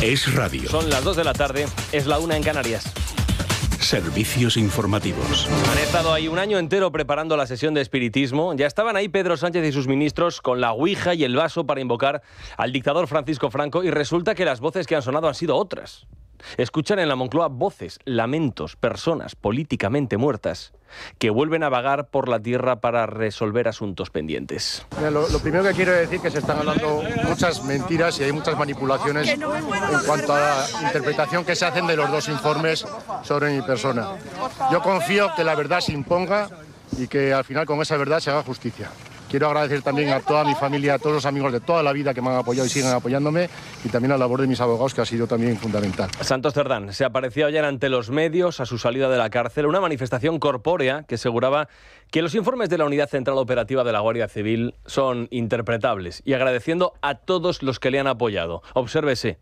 Es radio. Son las 2 de la tarde, es la 1 en Canarias. Servicios informativos. Han estado ahí un año entero preparando la sesión de espiritismo. Ya estaban ahí Pedro Sánchez y sus ministros con la ouija y el vaso para invocar al dictador Francisco Franco, y resulta que las voces que han sonado han sido otras. Escuchan en la Moncloa voces, lamentos, personas políticamente muertas que vuelven a vagar por la tierra para resolver asuntos pendientes. Mira, lo primero que quiero decir es que se están hablando muchas mentiras y hay muchas manipulaciones en cuanto a la interpretación que se hacen de los dos informes sobre mi persona. Yo confío que la verdad se imponga y que al final con esa verdad se haga justicia. Quiero agradecer también a toda mi familia, a todos los amigos de toda la vida que me han apoyado y siguen apoyándome, y también a la labor de mis abogados, que ha sido también fundamental. Santos Cerdán se apareció ayer ante los medios a su salida de la cárcel, una manifestación corpórea que aseguraba que los informes de la Unidad Central Operativa de la Guardia Civil son interpretables, y agradeciendo a todos los que le han apoyado. Obsérvese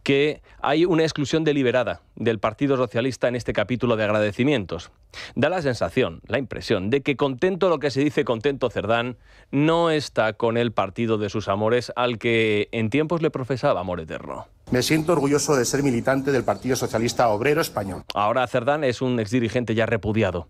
que hay una exclusión deliberada del Partido Socialista en este capítulo de agradecimientos. Da la sensación, la impresión, de que contento lo que se dice contento Cerdán, no está con el partido de sus amores, al que en tiempos le profesaba amor eterno. Me siento orgulloso de ser militante del Partido Socialista Obrero Español. Ahora Cerdán es un exdirigente ya repudiado,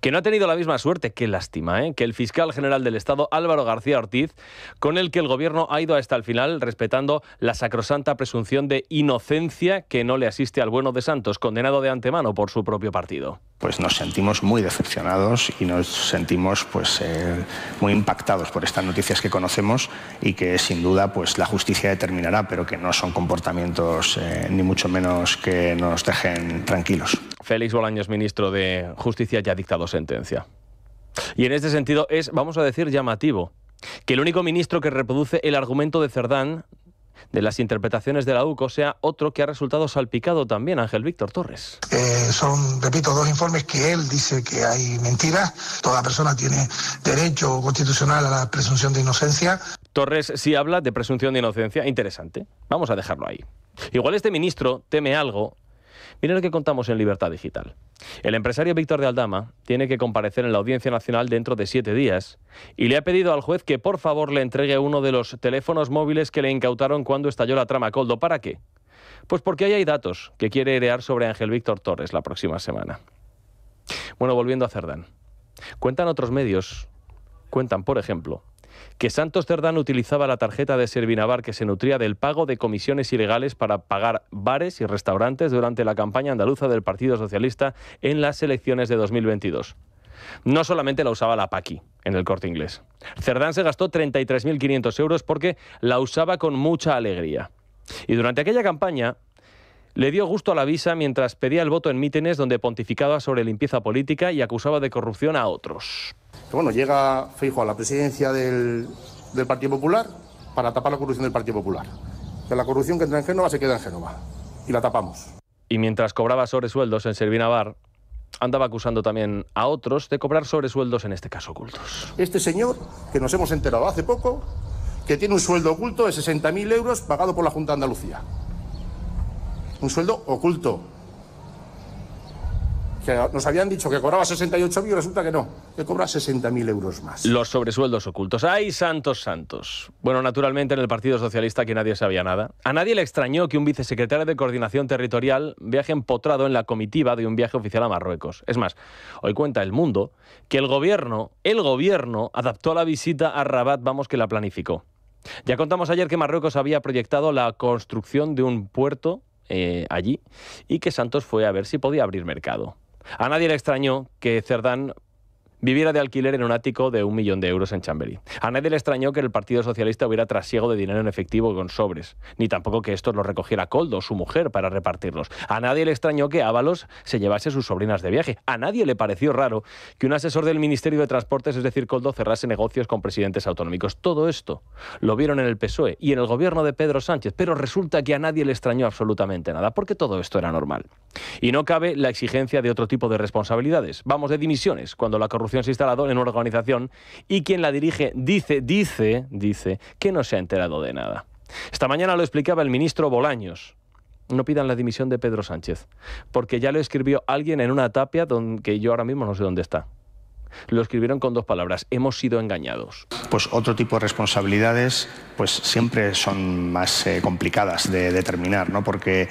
que no ha tenido la misma suerte, qué lástima, que el fiscal general del Estado, Álvaro García Ortiz, con el que el gobierno ha ido hasta el final, respetando la sacrosanta presunción de inocencia que no le asiste al bueno de Santos, condenado de antemano por su propio partido. Pues nos sentimos muy decepcionados y nos sentimos muy impactados por estas noticias que conocemos, y que sin duda la justicia determinará, pero que no son comportamientos ni mucho menos que nos dejen tranquilos. Félix Bolaños, ministro de Justicia, ya ha dictado sentencia. Y en este sentido es, vamos a decir, llamativo que el único ministro que reproduce el argumento de Cerdán de las interpretaciones de la UCO sea otro que ha resultado salpicado también, Ángel Víctor Torres. Son, repito, dos informes que él dice que hay mentiras. Toda persona tiene derecho constitucional a la presunción de inocencia. Torres sí habla de presunción de inocencia. Interesante. Vamos a dejarlo ahí. Igual este ministro teme algo. Miren lo que contamos en Libertad Digital. El empresario Víctor de Aldama tiene que comparecer en la Audiencia Nacional dentro de 7 días y le ha pedido al juez que por favor le entregue uno de los teléfonos móviles que le incautaron cuando estalló la trama Koldo. ¿Para qué? Pues porque ahí hay datos que quiere herear sobre Ángel Víctor Torres la próxima semana. Bueno, volviendo a Cerdán. Cuentan otros medios, por ejemplo, que Santos Cerdán utilizaba la tarjeta de Servinavar que se nutría del pago de comisiones ilegales para pagar bares y restaurantes durante la campaña andaluza del Partido Socialista en las elecciones de 2022. No solamente la usaba la Paqui en el Corte Inglés. Cerdán se gastó 33.500 euros porque la usaba con mucha alegría. Y durante aquella campaña le dio gusto a la visa mientras pedía el voto en mítines donde pontificaba sobre limpieza política y acusaba de corrupción a otros. Bueno, llega Feijóo a la presidencia del Partido Popular para tapar la corrupción del Partido Popular. Que la corrupción que entra en Génova se queda en Génova y la tapamos. Y mientras cobraba sobresueldos en Servinavar, andaba acusando también a otros de cobrar sobresueldos, en este caso ocultos. Este señor, que nos hemos enterado hace poco, que tiene un sueldo oculto de 60.000 euros pagado por la Junta de Andalucía. Un sueldo oculto. Que nos habían dicho que cobraba 68.000 y resulta que no, que cobra 60.000 euros más. Los sobresueldos ocultos. ¡Ay, santos, santos! Bueno, naturalmente en el Partido Socialista aquí nadie sabía nada. A nadie le extrañó que un vicesecretario de Coordinación Territorial viaje empotrado en la comitiva de un viaje oficial a Marruecos. Es más, hoy cuenta El Mundo que el gobierno adaptó la visita a Rabat, vamos, que la planificó. Ya contamos ayer que Marruecos había proyectado la construcción de un puerto allí y que Santos fue a ver si podía abrir mercado. A nadie le extrañó que Cerdán viviera de alquiler en un ático de 1 millón de euros en Chamberí. A nadie le extrañó que el Partido Socialista hubiera trasiego de dinero en efectivo con sobres, ni tampoco que estos los recogiera Koldo, su mujer, para repartirlos. A nadie le extrañó que Ábalos se llevase sus sobrinas de viaje. A nadie le pareció raro que un asesor del Ministerio de Transportes, es decir, Koldo, cerrase negocios con presidentes autonómicos. Todo esto lo vieron en el PSOE y en el gobierno de Pedro Sánchez, pero resulta que a nadie le extrañó absolutamente nada, porque todo esto era normal. Y no cabe la exigencia de otro tipo de responsabilidades. Vamos, de dimisiones, cuando la corrupción se ha instalado en una organización y quien la dirige dice que no se ha enterado de nada. Esta mañana lo explicaba el ministro Bolaños. No pidan la dimisión de Pedro Sánchez, porque ya lo escribió alguien en una tapia que yo ahora mismo no sé dónde está. Lo escribieron con 2 palabras: hemos sido engañados. Pues otro tipo de responsabilidades pues siempre son más complicadas de determinar, ¿no? Porque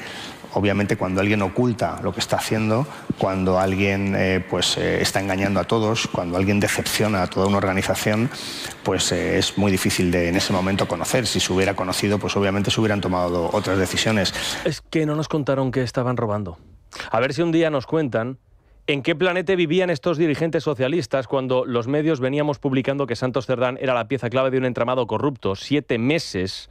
obviamente cuando alguien oculta lo que está haciendo, cuando alguien está engañando a todos, cuando alguien decepciona a toda una organización, pues es muy difícil de en ese momento conocer. Si se hubiera conocido, pues obviamente se hubieran tomado otras decisiones. Es que no nos contaron que estaban robando. A ver si un día nos cuentan ¿en qué planeta vivían estos dirigentes socialistas cuando los medios veníamos publicando que Santos Cerdán era la pieza clave de un entramado corrupto 7 meses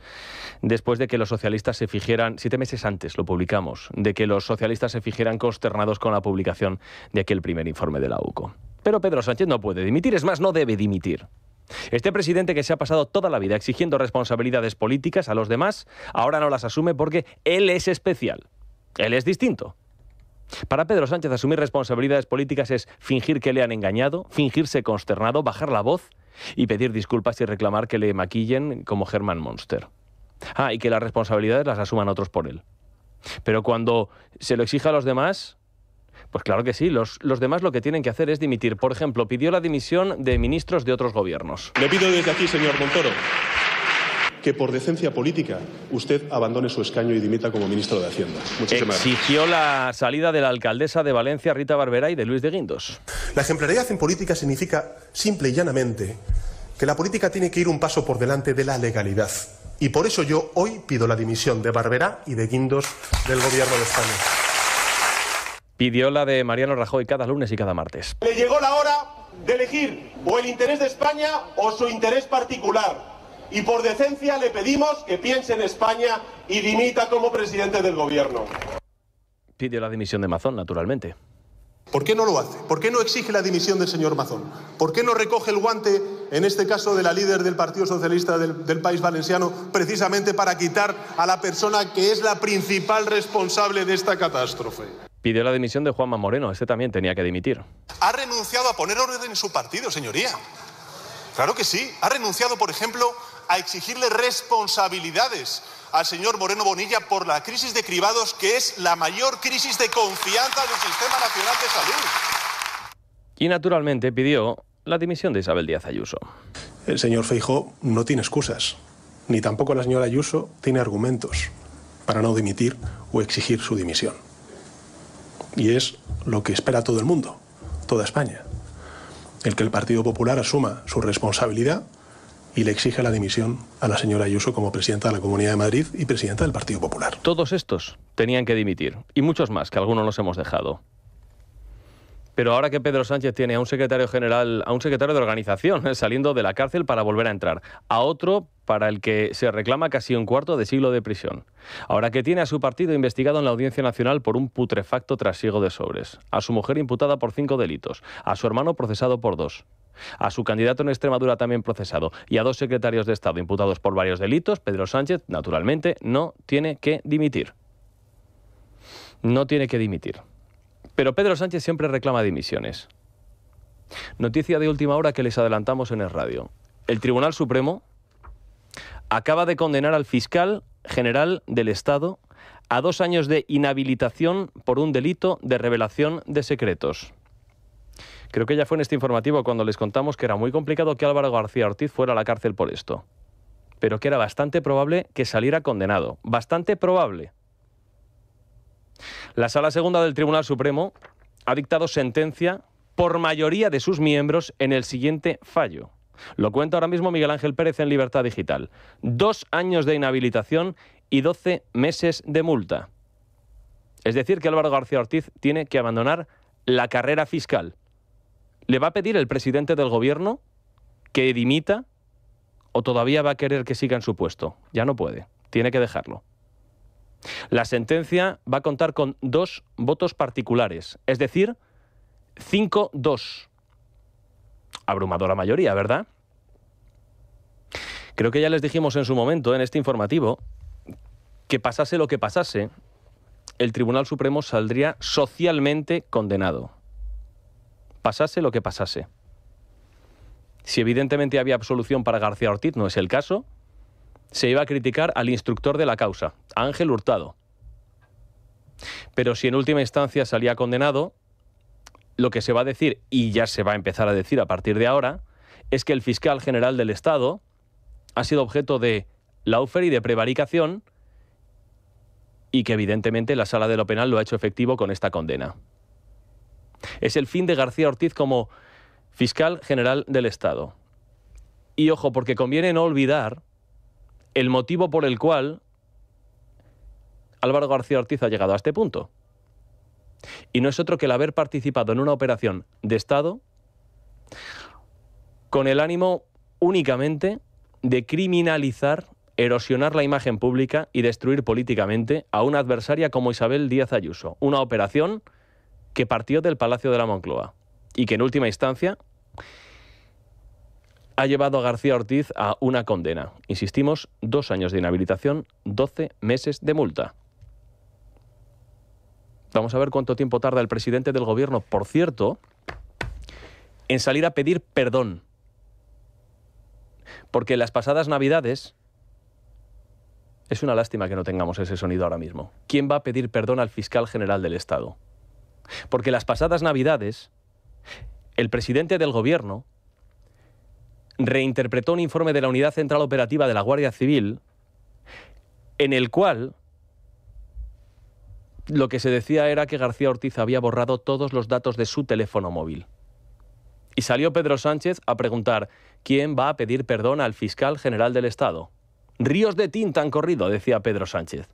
después de que los socialistas se fijieran, 7 meses antes lo publicamos, de que los socialistas se fijieran consternados con la publicación de aquel primer informe de la UCO? Pero Pedro Sánchez no puede dimitir, es más, no debe dimitir. Este presidente que se ha pasado toda la vida exigiendo responsabilidades políticas a los demás, ahora no las asume porque él es especial, él es distinto. Para Pedro Sánchez, asumir responsabilidades políticas es fingir que le han engañado, fingirse consternado, bajar la voz y pedir disculpas y reclamar que le maquillen como Herman Monster. Y que las responsabilidades las asuman otros por él. Pero cuando se lo exige a los demás, pues claro que sí, los demás lo que tienen que hacer es dimitir. Por ejemplo, pidió la dimisión de ministros de otros gobiernos. Le pido desde aquí, señor Montoro, que por decencia política usted abandone su escaño y dimita como ministro de Hacienda. Muchísimas gracias. Exigió la salida de la alcaldesa de Valencia, Rita Barberá, y de Luis de Guindos. La ejemplaridad en política significa, simple y llanamente, que la política tiene que ir un paso por delante de la legalidad. Y por eso yo hoy pido la dimisión de Barberá y de Guindos del Gobierno de España. Pidió la de Mariano Rajoy cada lunes y cada martes. Le llegó la hora de elegir o el interés de España o su interés particular. Y por decencia le pedimos que piense en España y dimita como presidente del gobierno. Pidió la dimisión de Mazón, naturalmente. ¿Por qué no lo hace? ¿Por qué no exige la dimisión del señor Mazón? ¿Por qué no recoge el guante, en este caso de la líder del Partido Socialista del País Valenciano, precisamente para quitar a la persona que es la principal responsable de esta catástrofe? Pidió la dimisión de Juanma Moreno, este también tenía que dimitir. Ha renunciado a poner orden en su partido, señoría. Claro que sí. Ha renunciado, por ejemplo, a exigirle responsabilidades al señor Moreno Bonilla por la crisis de cribados, que es la mayor crisis de confianza del Sistema Nacional de Salud. Y naturalmente pidió la dimisión de Isabel Díaz Ayuso. El señor Feijóo no tiene excusas, ni tampoco la señora Ayuso tiene argumentos para no dimitir o exigir su dimisión. Y es lo que espera todo el mundo, toda España. El que el Partido Popular asuma su responsabilidad y le exige la dimisión a la señora Ayuso como presidenta de la Comunidad de Madrid y presidenta del Partido Popular. Todos estos tenían que dimitir, y muchos más, que algunos nos hemos dejado. Pero ahora que Pedro Sánchez tiene a un secretario general, a un secretario de organización saliendo de la cárcel para volver a entrar, a otro para el que se reclama casi un cuarto de siglo de prisión, ahora que tiene a su partido investigado en la Audiencia Nacional por un putrefacto trasiego de sobres, a su mujer imputada por 5 delitos, a su hermano procesado por 2, a su candidato en Extremadura también procesado y a 2 secretarios de Estado imputados por varios delitos, Pedro Sánchez, naturalmente, no tiene que dimitir. No tiene que dimitir. Pero Pedro Sánchez siempre reclama dimisiones. Noticia de última hora que les adelantamos en el radio. El Tribunal Supremo acaba de condenar al fiscal general del Estado a 2 años de inhabilitación por un delito de revelación de secretos. Creo que ya fue en este informativo cuando les contamos que era muy complicado que Álvaro García Ortiz fuera a la cárcel por esto, pero que era bastante probable que saliera condenado. Bastante probable. La Sala Segunda del Tribunal Supremo ha dictado sentencia por mayoría de sus miembros en el siguiente fallo. Lo cuenta ahora mismo Miguel Ángel Pérez en Libertad Digital. 2 años de inhabilitación y 12 meses de multa. Es decir, que Álvaro García Ortiz tiene que abandonar la carrera fiscal. ¿Le va a pedir el presidente del gobierno que dimita o todavía va a querer que siga en su puesto? Ya no puede, tiene que dejarlo. La sentencia va a contar con 2 votos particulares, es decir, 5-2. Abrumadora mayoría, ¿verdad? Creo que ya les dijimos en su momento, en este informativo, que pasase lo que pasase, el Tribunal Supremo saldría socialmente condenado. Pasase lo que pasase. Si evidentemente había absolución para García Ortiz, no es el caso, se iba a criticar al instructor de la causa, Ángel Hurtado. Pero si en última instancia salía condenado, lo que se va a decir, y ya se va a empezar a decir a partir de ahora, es que el fiscal general del Estado ha sido objeto de lawfare y de prevaricación y que evidentemente la Sala de lo Penal lo ha hecho efectivo con esta condena. Es el fin de García Ortiz como fiscal general del Estado. Y ojo, porque conviene no olvidar el motivo por el cual Álvaro García Ortiz ha llegado a este punto. Y no es otro que el haber participado en una operación de Estado con el ánimo únicamente de criminalizar, erosionar la imagen pública y destruir políticamente a una adversaria como Isabel Díaz Ayuso. Una operación que partió del Palacio de la Moncloa y que en última instancia ha llevado a García Ortiz a una condena. Insistimos, 2 años de inhabilitación, 12 meses de multa. Vamos a ver cuánto tiempo tarda el presidente del gobierno, por cierto, en salir a pedir perdón. Porque en las pasadas Navidades, es una lástima que no tengamos ese sonido ahora mismo. ¿Quién va a pedir perdón al fiscal general del Estado? Porque las pasadas Navidades, el presidente del gobierno reinterpretó un informe de la Unidad Central Operativa de la Guardia Civil en el cual lo que se decía era que García Ortiz había borrado todos los datos de su teléfono móvil. Y salió Pedro Sánchez a preguntar ¿quién va a pedir perdón al fiscal general del Estado? Ríos de tinta han corrido, decía Pedro Sánchez.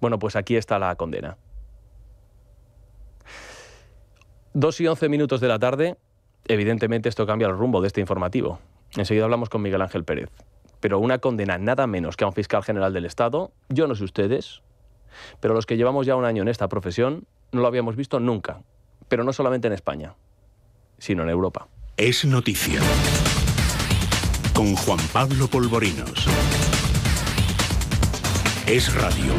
Bueno, pues aquí está la condena. 2:11 de la tarde. Evidentemente esto cambia el rumbo de este informativo. Enseguida hablamos con Miguel Ángel Pérez. Pero una condena nada menos que a un fiscal general del Estado, yo no sé ustedes, pero los que llevamos ya un año en esta profesión no lo habíamos visto nunca. Pero no solamente en España, sino en Europa. Es noticia. Con Juan Pablo Polvorinos. Es radio.